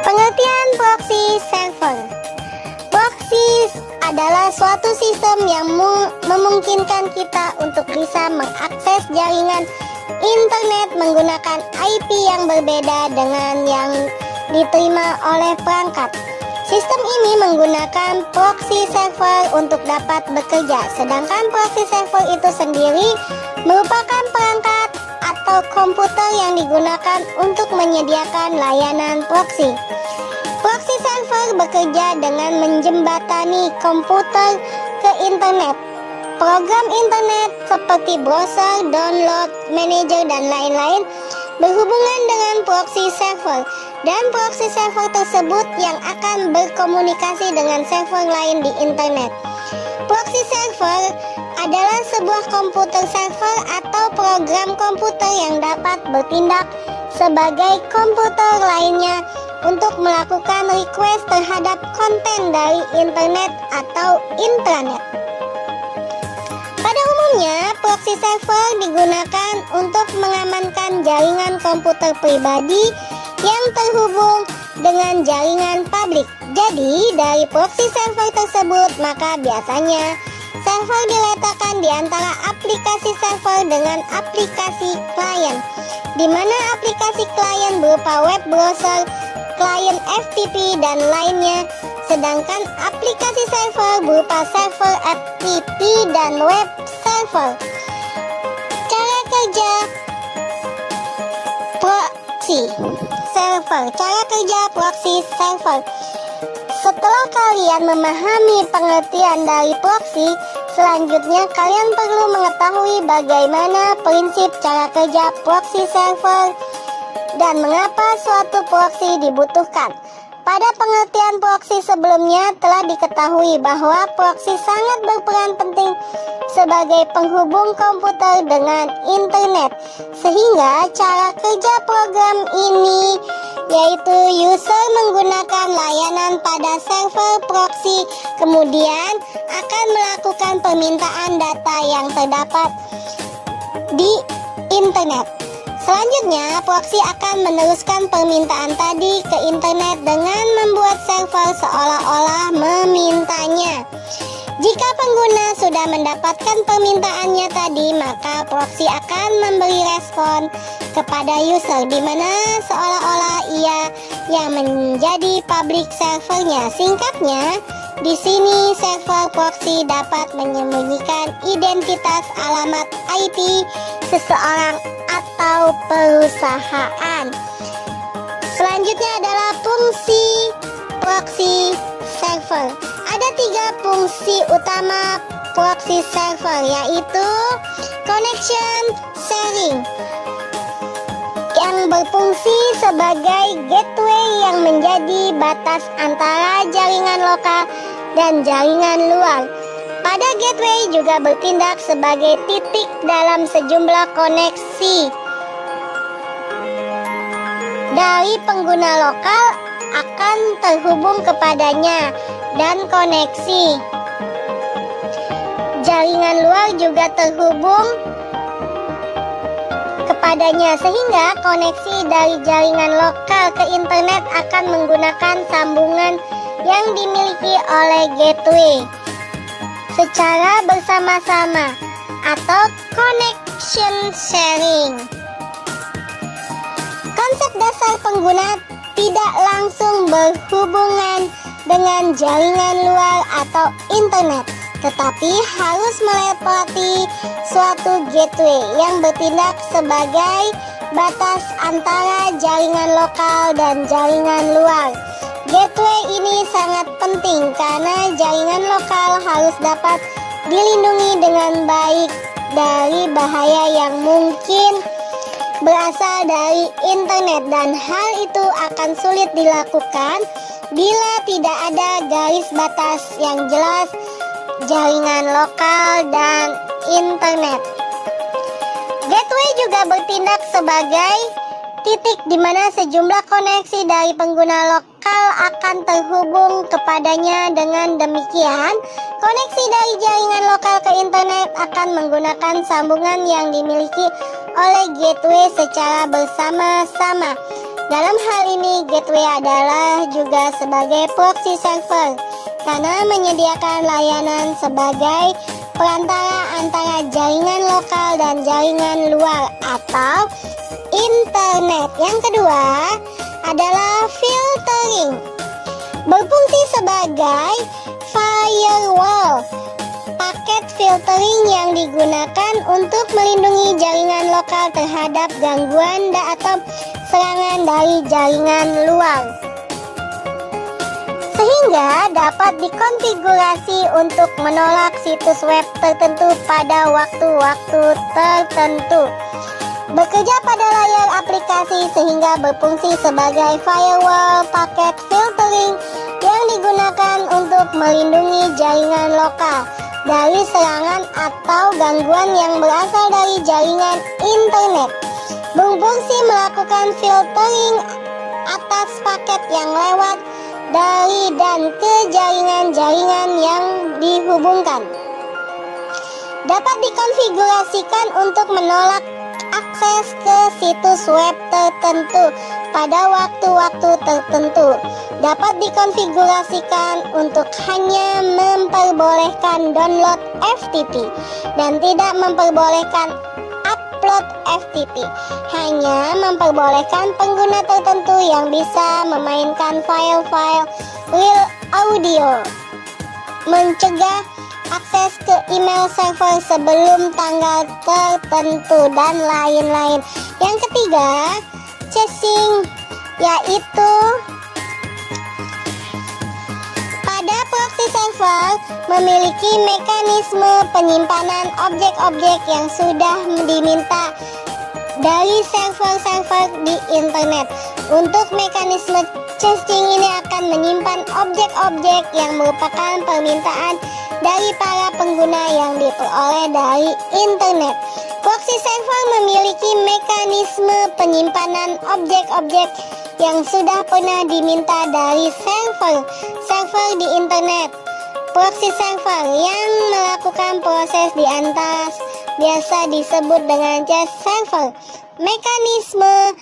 Pengertian proxy server. Proxy adalah suatu sistem yang memungkinkan kita untuk bisa mengakses jaringan internet menggunakan IP yang berbeda dengan yang diterima oleh perangkat. Sistem ini menggunakan proxy server untuk dapat bekerja, sedangkan proxy server itu sendiri merupakan perangkat atau komputer yang digunakan untuk menyediakan layanan proxy. Proxy server bekerja dengan menjembatani komputer ke internet. Program internet seperti browser, download, manager, dan lain-lain berhubungan dengan proxy server, dan proxy server tersebut yang akan berkomunikasi dengan server lain di internet. Proxy server adalah sebuah komputer server atau program komputer yang dapat bertindak sebagai komputer lainnya untuk melakukan request terhadap konten dari internet atau intranet. Pada umumnya, proxy server digunakan untuk mengamankan jaringan komputer pribadi yang terhubung dengan jaringan publik. Jadi, dari proxy server tersebut, maka biasanya server diletakkan di antara aplikasi server dengan aplikasi klien, di mana aplikasi klien berupa web browser, klien FTP, dan lainnya, sedangkan aplikasi server berupa server FTP dan web server. Cara kerja proxy server. Cara kerja proxy server. Setelah kalian memahami pengertian dari proxy, selanjutnya kalian perlu mengetahui bagaimana prinsip cara kerja proxy server dan mengapa suatu proxy dibutuhkan. Pada pengertian proxy sebelumnya telah diketahui bahwa proxy sangat berperan penting sebagai penghubung komputer dengan internet, sehingga cara kerja program ini yaitu user menggunakan layanan pada server proxy, kemudian akan melakukan permintaan data yang terdapat di internet. Selanjutnya, proxy akan meneruskan permintaan tadi ke internet dengan membuat server seolah-olah memintanya. Jika pengguna sudah mendapatkan permintaannya tadi, maka proxy akan memberi respon kepada user, di mana seolah-olah ia yang menjadi public servernya. Singkatnya, di sini server proxy dapat menyembunyikan identitas alamat IP seseorang atau perusahaan. Selanjutnya adalah fungsi proxy server. Ada 3 fungsi utama proxy server, yaitu connection sharing, yang berfungsi sebagai gateway yang menjadi batas antara jaringan lokal dan jaringan luar. Pada gateway juga bertindak sebagai titik dalam sejumlah koneksi dari pengguna lokal akan terhubung kepadanya, dan koneksi jaringan luar juga terhubung kepadanya, sehingga koneksi dari jaringan lokal ke internet akan menggunakan sambungan yang dimiliki oleh gateway secara bersama-sama atau connection sharing. Konsep dasar pengguna tidak langsung berhubungan dengan jaringan luar atau internet, tetapi harus melewati suatu gateway yang bertindak sebagai batas antara jaringan lokal dan jaringan luar. Gateway ini sangat penting karena jaringan lokal harus dapat dilindungi dengan baik dari bahaya yang mungkin berasal dari internet, dan hal itu akan sulit dilakukan bila tidak ada garis batas yang jelas jaringan lokal dan internet. Gateway juga bertindak sebagai titik di mana sejumlah koneksi dari pengguna lokal akan terhubung kepadanya. Dengan demikian, koneksi dari jaringan lokal ke internet akan menggunakan sambungan yang dimiliki oleh gateway secara bersama-sama. Dalam hal ini, gateway adalah juga sebagai proxy server karena menyediakan layanan sebagai perantara antara jaringan lokal dan jaringan luar atau internet. Yang kedua adalah filtering, berfungsi sebagai firewall. Paket filtering yang digunakan untuk melindungi jaringan lokal terhadap gangguan atau serangan dari jaringan luar, sehingga dapat dikonfigurasi untuk menolak situs web tertentu pada waktu-waktu tertentu. Bekerja pada layar aplikasi sehingga berfungsi sebagai firewall. Paket filtering yang digunakan untuk melindungi jaringan lokal dari serangan atau gangguan yang berasal dari jaringan internet. Berfungsi melakukan filtering atas paket yang lewat dari dan ke jaringan-jaringan yang dihubungkan. Dapat dikonfigurasikan untuk menolak akses ke situs web tertentu pada waktu-waktu tertentu. Dapat dikonfigurasikan untuk hanya memperbolehkan download FTP dan tidak memperbolehkan upload FTP. Hanya memperbolehkan pengguna tertentu yang bisa memainkan file-file real audio. Mencegah akses ke email server sebelum tanggal tertentu dan lain-lain. Yang ketiga, caching, yaitu pada proxy server memiliki mekanisme penyimpanan objek-objek yang sudah diminta dari server-server di internet. Untuk mekanisme caching ini akan menyimpan objek-objek yang merupakan permintaan dari para pengguna yang diperoleh dari internet. Proxy server memiliki mekanisme penyimpanan objek-objek yang sudah pernah diminta dari server di internet. Proxy server yang melakukan proses di atas biasa disebut dengan cache server. Mekanisme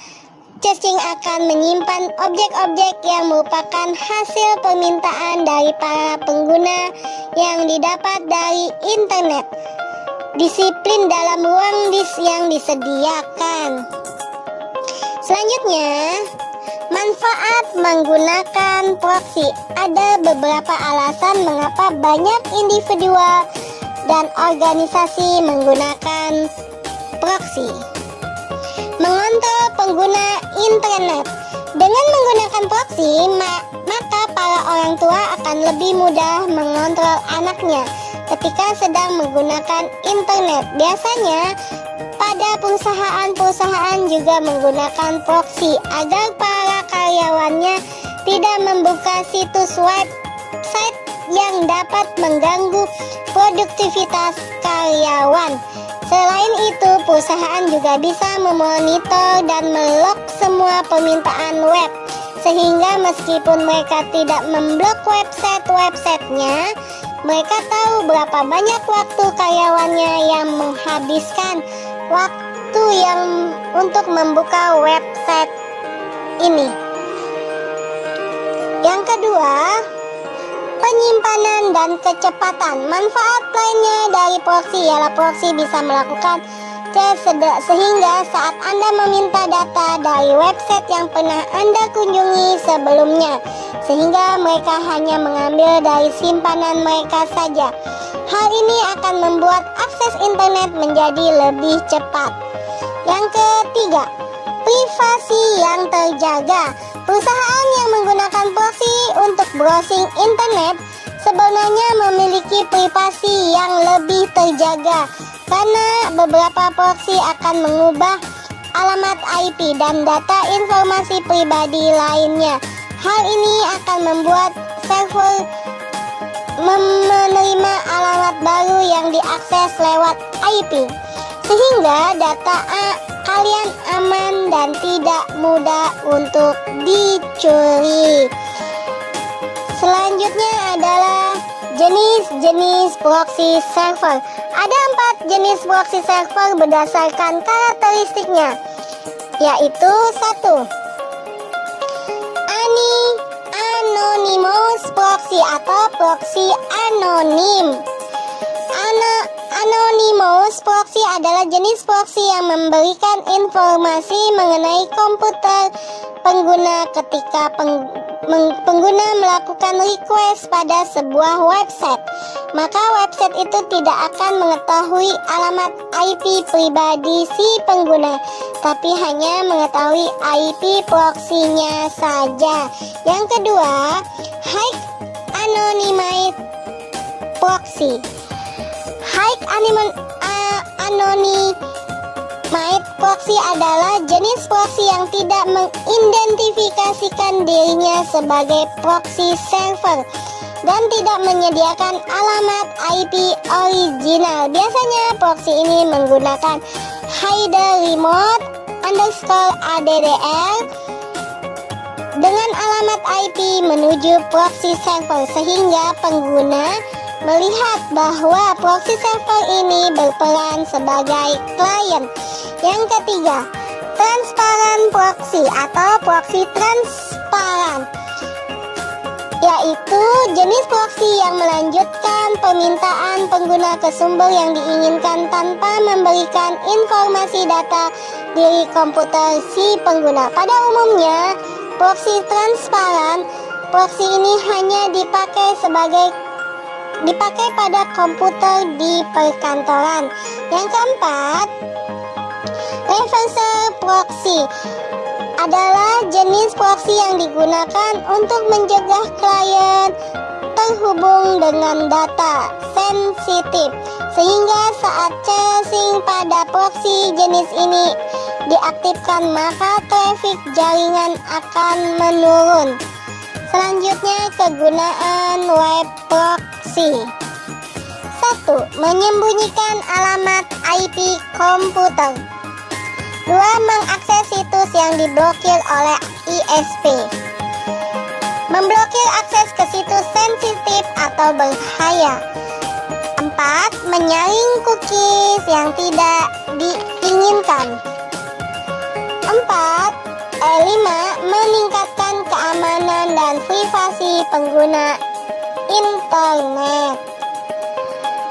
caching akan menyimpan objek-objek yang merupakan hasil permintaan dari para pengguna yang didapat dari internet. Disiplin dalam ruang disk yang disediakan. Selanjutnya, manfaat menggunakan proxy. Ada beberapa alasan mengapa banyak individual dan organisasi menggunakan proxy. Mengontrol pengguna internet. Dengan menggunakan proxy, maka para orang tua akan lebih mudah mengontrol anaknya ketika sedang menggunakan internet. Biasanya, pada perusahaan-perusahaan juga menggunakan proxy agar para karyawannya tidak membuka situs website yang dapat mengganggu produktivitas karyawan. Selain itu, perusahaan juga bisa memonitor dan melog semua permintaan web, sehingga meskipun mereka tidak memblok website-websitenya, mereka tahu berapa banyak waktu karyawannya yang menghabiskan waktu yang untuk membuka website ini. Yang kedua, penyimpanan dan kecepatan. Manfaat lainnya dari proxy ialah proxy bisa melakukan sehingga saat Anda meminta data dari website yang pernah Anda kunjungi sebelumnya, sehingga mereka hanya mengambil dari simpanan mereka saja. Hal ini akan membuat akses internet menjadi lebih cepat. Yang ketiga, privasi yang terjaga. Perusahaan yang menggunakan proxy untuk browsing internet sebenarnya memiliki privasi yang lebih terjaga karena beberapa proxy akan mengubah alamat IP dan data informasi pribadi lainnya. Hal ini akan membuat server menerima alamat baru yang diakses lewat IP, sehingga data kalian aman dan tidak mudah untuk dicuri. Selanjutnya adalah jenis-jenis proxy server. Ada 4 jenis proxy server berdasarkan karakteristiknya, yaitu 1. anonymous proxy atau proxy anonim. Anonymous proxy adalah jenis proxy yang memberikan informasi mengenai komputer pengguna ketika pengguna melakukan request pada sebuah website. Maka website itu tidak akan mengetahui alamat IP pribadi si pengguna, tapi hanya mengetahui IP proxy-nya saja. Yang kedua, high anonymized proxy. High anonymized proxy adalah jenis proxy yang tidak mengidentifikasikan dirinya sebagai proxy server dan tidak menyediakan alamat IP original. Biasanya proxy ini menggunakan header remote underscore addr dengan alamat IP menuju proxy server sehingga pengguna melihat bahwa proxy server ini berperan sebagai klien. Yang ketiga, transparent proxy atau proxy transparan, yaitu jenis proxy yang melanjutkan permintaan pengguna ke sumber yang diinginkan tanpa memberikan informasi data diri komputer si pengguna. Pada umumnya, proxy transparan, proxy ini hanya dipakai pada komputer di perkantoran. Yang keempat, reverse proxy adalah jenis proxy yang digunakan untuk mencegah klien terhubung dengan data sensitif, sehingga saat tracing pada proxy jenis ini diaktifkan maka traffic jaringan akan menurun. Selanjutnya, kegunaan web proxy. 1. Menyembunyikan alamat IP komputer. 2. Mengakses situs yang diblokir oleh ISP. Memblokir akses ke situs sensitif atau berbahaya. 4. Menyaring cookies yang tidak diinginkan. 5. Meningkatkan keamanan dan privasi pengguna internet.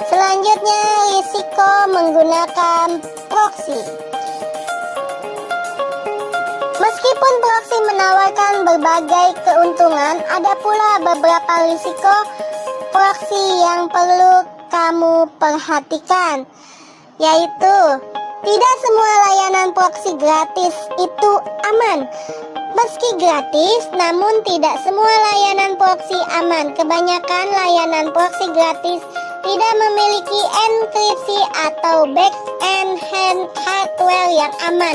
Selanjutnya, risiko menggunakan proxy. Meskipun proxy menawarkan berbagai keuntungan, ada pula beberapa risiko proxy yang perlu kamu perhatikan, yaitu tidak semua layanan proxy gratis itu aman. Meski gratis, namun tidak semua layanan proxy aman. Kebanyakan layanan proxy gratis tidak memiliki enkripsi atau back-end hardware yang aman.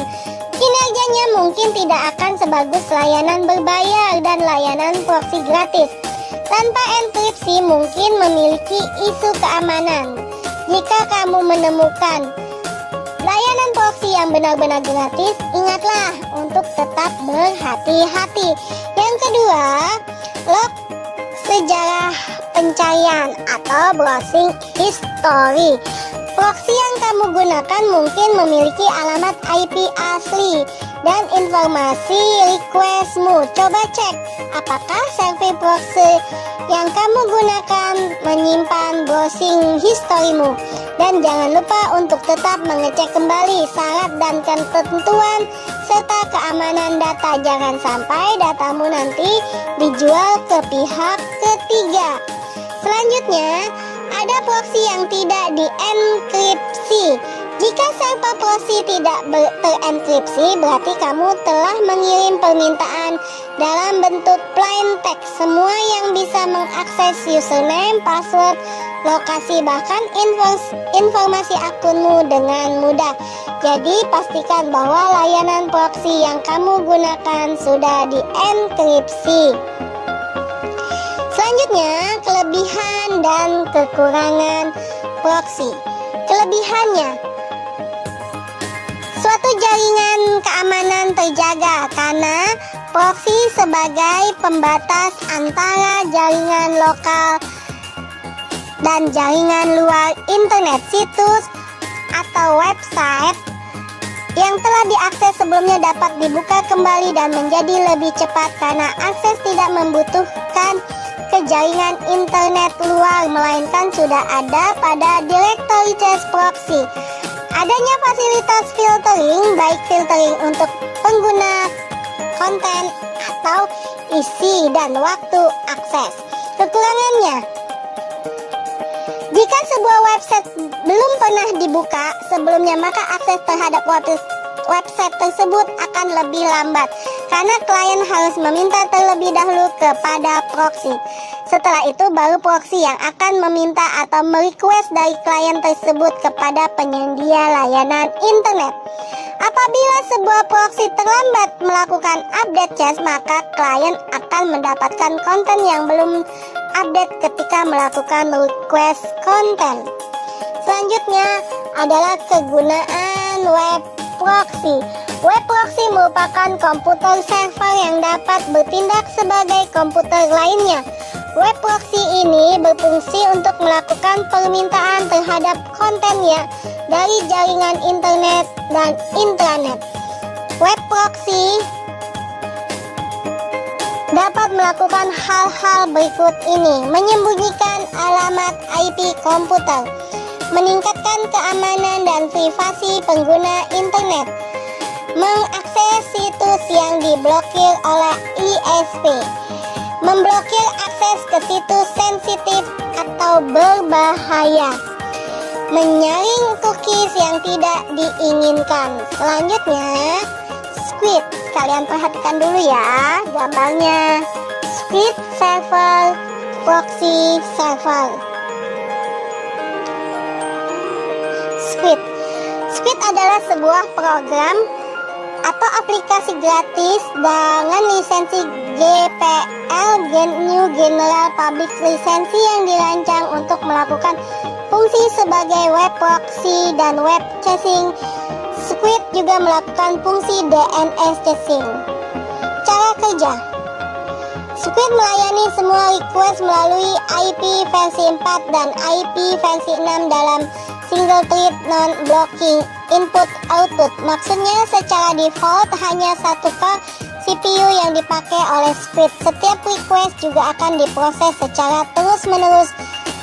Kinerjanya mungkin tidak akan sebagus layanan berbayar dan layanan proxy gratis. Tanpa enkripsi mungkin memiliki isu keamanan. Jika kamu menemukan layanan proxy yang benar-benar gratis, ingatlah untuk tetap berhati-hati. Yang kedua, log sejarah pencarian atau browsing history. Proxy yang kamu gunakan mungkin memiliki alamat IP asli dan informasi requestmu. Coba cek apakah server proxy yang kamu gunakan menyimpan browsing historymu. Dan jangan lupa untuk tetap mengecek kembali syarat dan ketentuan serta keamanan data. Jangan sampai datamu nanti dijual ke pihak ketiga. Selanjutnya, ada proxy yang tidak dienkripsi. Jika server proxy tidak terenkripsi, berarti kamu telah mengirim permintaan dalam bentuk plain text. Semua yang bisa mengakses username, password, lokasi, bahkan informasi akunmu dengan mudah. Jadi pastikan bahwa layanan proxy yang kamu gunakan sudah dienkripsi. Selanjutnya, kelebihan dan kekurangan proxy. Kelebihannya, suatu jaringan keamanan terjaga karena proxy sebagai pembatas antara jaringan lokal dan jaringan luar internet. Situs atau website yang telah diakses sebelumnya dapat dibuka kembali dan menjadi lebih cepat karena akses tidak membutuhkan ke jaringan internet luar, melainkan sudah ada pada directory cache proxy. Adanya fasilitas filtering, baik filtering untuk pengguna, konten, atau isi dan waktu akses. Kekurangannya, jika sebuah website belum pernah dibuka sebelumnya, maka akses terhadap website tersebut akan lebih lambat karena klien harus meminta terlebih dahulu kepada proxy. Setelah itu baru proxy yang akan meminta atau merequest dari klien tersebut kepada penyedia layanan internet. Apabila sebuah proxy terlambat melakukan update cache, maka klien akan mendapatkan konten yang belum update ketika melakukan request konten. Selanjutnya adalah kegunaan web proxy. Web proxy merupakan komputer server yang dapat bertindak sebagai komputer lainnya. Web proxy ini berfungsi untuk melakukan permintaan terhadap kontennya dari jaringan internet dan intranet. Web proxy dapat melakukan hal-hal berikut ini: menyembunyikan alamat IP komputer, meningkatkan keamanan dan privasi pengguna internet, mengakses situs yang diblokir oleh ISP, memblokir akses ke situs sensitif atau berbahaya, menyaring cookies yang tidak diinginkan. Selanjutnya, Squid. Kalian perhatikan dulu ya gambarnya. Squid server, proxy server. Squid adalah sebuah program atau aplikasi gratis dengan lisensi GPL New General Public License yang dirancang untuk melakukan fungsi sebagai web proxy dan web caching. Squid juga melakukan fungsi DNS caching. Cara kerja: Squid melayani semua request melalui IP versi 4 dan IP versi 6 dalam single thread non-blocking input-output. Maksudnya secara default hanya satu core CPU yang dipakai oleh Squid. Setiap request juga akan diproses secara terus-menerus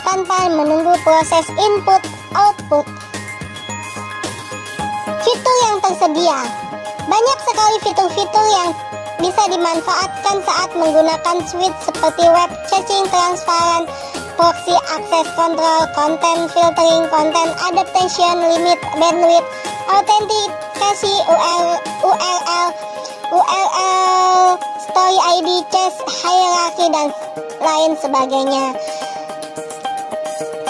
tanpa menunggu proses input-output. Fitur yang tersedia: banyak sekali fitur-fitur yang bisa dimanfaatkan saat menggunakan Squid seperti web caching, transparan, proxy access control, content filtering, content adaptation, limit bandwidth, autentikasi, URL, story ID, cache hierarchy, dan lain sebagainya.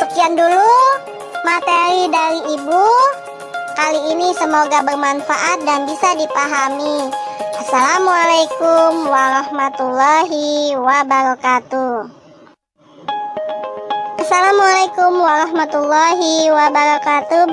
Sekian dulu materi dari Ibu kali ini, semoga bermanfaat dan bisa dipahami. Assalamualaikum warahmatullahi wabarakatuh. Assalamualaikum warahmatullahi wabarakatuh.